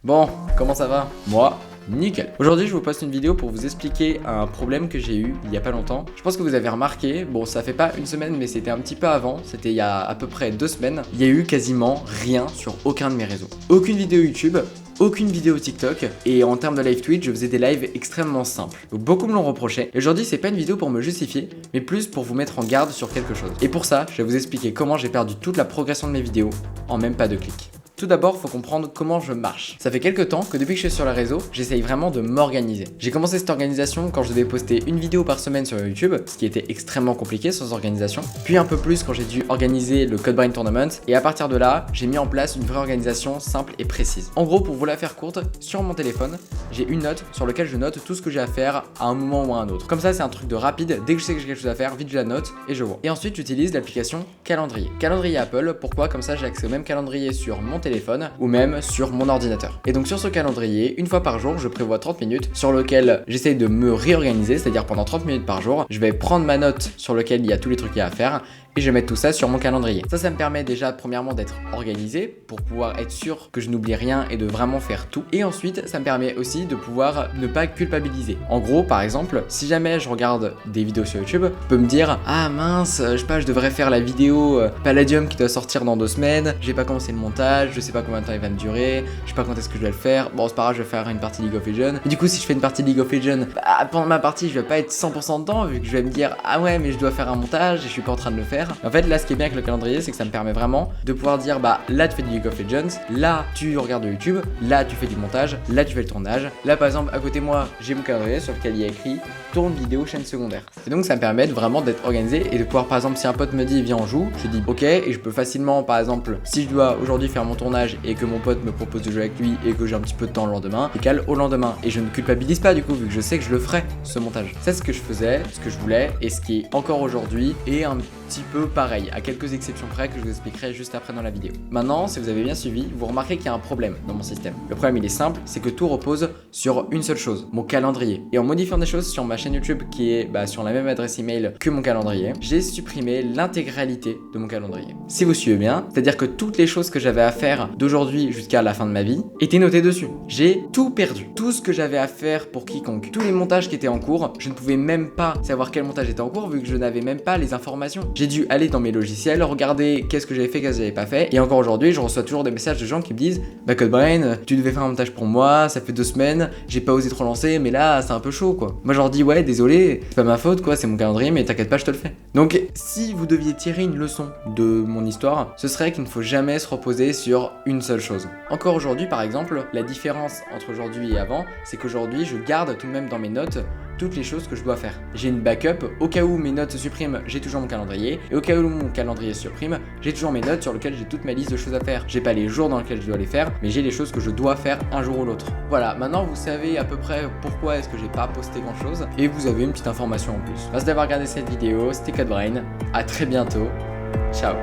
Bon, comment ça va? Moi, nickel. Aujourd'hui, je vous poste une vidéo pour vous expliquer un problème que j'ai eu il y a pas longtemps. Je pense que vous avez remarqué, bon, ça fait pas une semaine, mais c'était un petit peu avant. C'était il y a à peu près 2 semaines. Il y a eu quasiment rien sur aucun de mes réseaux. Aucune vidéo YouTube, aucune vidéo TikTok, et en termes de live Twitch, je faisais des lives extrêmement simples. Donc beaucoup me l'ont reproché. Et aujourd'hui, c'est pas une vidéo pour me justifier, mais plus pour vous mettre en garde sur quelque chose. Et pour ça, je vais vous expliquer comment j'ai perdu toute la progression de mes vidéos en même pas de clics. Tout d'abord, faut comprendre comment je marche. Ça fait quelques temps que depuis que je suis sur les réseaux, j'essaye vraiment de m'organiser. J'ai commencé cette organisation quand je devais poster une vidéo par semaine sur YouTube, ce qui était extrêmement compliqué sans organisation. Puis un peu plus quand j'ai dû organiser le Codebrain Tournament. Et à partir de là, j'ai mis en place une vraie organisation simple et précise. En gros, pour vous la faire courte, sur mon téléphone, j'ai une note sur laquelle je note tout ce que j'ai à faire à un moment ou à un autre. Comme ça, c'est un truc de rapide. Dès que je sais que j'ai quelque chose à faire, vite je la note et je vois. Et ensuite, j'utilise l'application Calendrier. Calendrier Apple, pourquoi? Comme ça, j'ai accès au même calendrier sur mon téléphone ou même sur mon ordinateur. Et donc sur ce calendrier, une fois par jour, je prévois 30 minutes sur lequel j'essaye de me réorganiser, c'est-à-dire pendant 30 minutes par jour, je vais prendre ma note sur lequel il y a tous les trucs qu'il y a à faire et je vais mettre tout ça sur mon calendrier. Ça me permet déjà premièrement d'être organisé pour pouvoir être sûr que je n'oublie rien et de vraiment faire tout. Et ensuite, ça me permet aussi de pouvoir ne pas culpabiliser. En gros, par exemple, si jamais je regarde des vidéos sur YouTube, je peux me dire « Ah mince, je sais pas, je devrais faire la vidéo Palladium qui doit sortir dans 2 semaines, j'ai pas commencé le montage, je sais pas combien de temps il va me durer, je sais pas quand est-ce que je vais le faire, bon c'est pas grave, je vais faire une partie League of Legends. Et du coup, si je fais une partie League of Legends, pendant ma partie, je vais pas être 100% dedans vu que je vais me dire « Ah ouais, mais je dois faire un montage et je suis pas en train de le faire. » En fait, là, ce qui est bien avec le calendrier, c'est que ça me permet vraiment de pouvoir dire bah là tu fais du League of Legends, là tu regardes de YouTube, là tu fais du montage, là tu fais le tournage. Là par exemple à côté de moi j'ai mon calendrier sur lequel il y a écrit tourne vidéo chaîne secondaire. Et donc ça me permet vraiment d'être organisé et de pouvoir par exemple si un pote me dit viens on joue, je dis ok et je peux facilement par exemple si je dois aujourd'hui faire mon tournage et que mon pote me propose de jouer avec lui et que j'ai un petit peu de temps le lendemain, je cale au lendemain et je ne culpabilise pas du coup vu que je sais que je le ferai ce montage. C'est ce que je faisais, ce que je voulais et ce qui est encore aujourd'hui et un petit peu pareil à quelques exceptions près que je vous expliquerai juste après dans la vidéo. Maintenant, si vous avez bien suivi, vous remarquez qu'il y a un problème dans mon système. Le problème il est simple, c'est que tout repose sur une seule chose, mon calendrier. Et en modifiant des choses sur ma chaîne YouTube qui est sur la même adresse email que mon calendrier, j'ai supprimé l'intégralité de mon calendrier. Si vous suivez bien, c'est-à-dire que toutes les choses que j'avais à faire d'aujourd'hui jusqu'à la fin de ma vie étaient notées dessus. J'ai tout perdu. Tout ce que j'avais à faire pour quiconque. Tous les montages qui étaient en cours, je ne pouvais même pas savoir quel montage était en cours vu que je n'avais même pas les informations. J'ai dû aller dans mes logiciels, regarder qu'est-ce que j'avais fait, qu'est-ce que j'avais pas fait. Et encore aujourd'hui, je reçois toujours des messages de gens qui me disent bah Codebrain, tu devais faire un montage pour moi, ça fait 2 semaines, j'ai pas osé te relancer, mais là c'est un peu chaud quoi. Moi je leur dis ouais désolé, c'est pas ma faute quoi, c'est mon calendrier, mais t'inquiète pas, je te le fais. Donc si vous deviez tirer une leçon de mon histoire, ce serait qu'il ne faut jamais se reposer sur une seule chose. Encore aujourd'hui par exemple, la différence entre aujourd'hui et avant, c'est qu'aujourd'hui je garde tout de même dans mes notes toutes les choses que je dois faire. J'ai une backup, au cas où mes notes se suppriment, j'ai toujours mon calendrier, et au cas où mon calendrier se supprime, j'ai toujours mes notes sur lesquelles j'ai toute ma liste de choses à faire. J'ai pas les jours dans lesquels je dois les faire, mais j'ai les choses que je dois faire un jour ou l'autre. Voilà, maintenant vous savez à peu près pourquoi est-ce que j'ai pas posté grand chose, et vous avez une petite information en plus. Merci d'avoir regardé cette vidéo, c'était Codebrain, à très bientôt, ciao.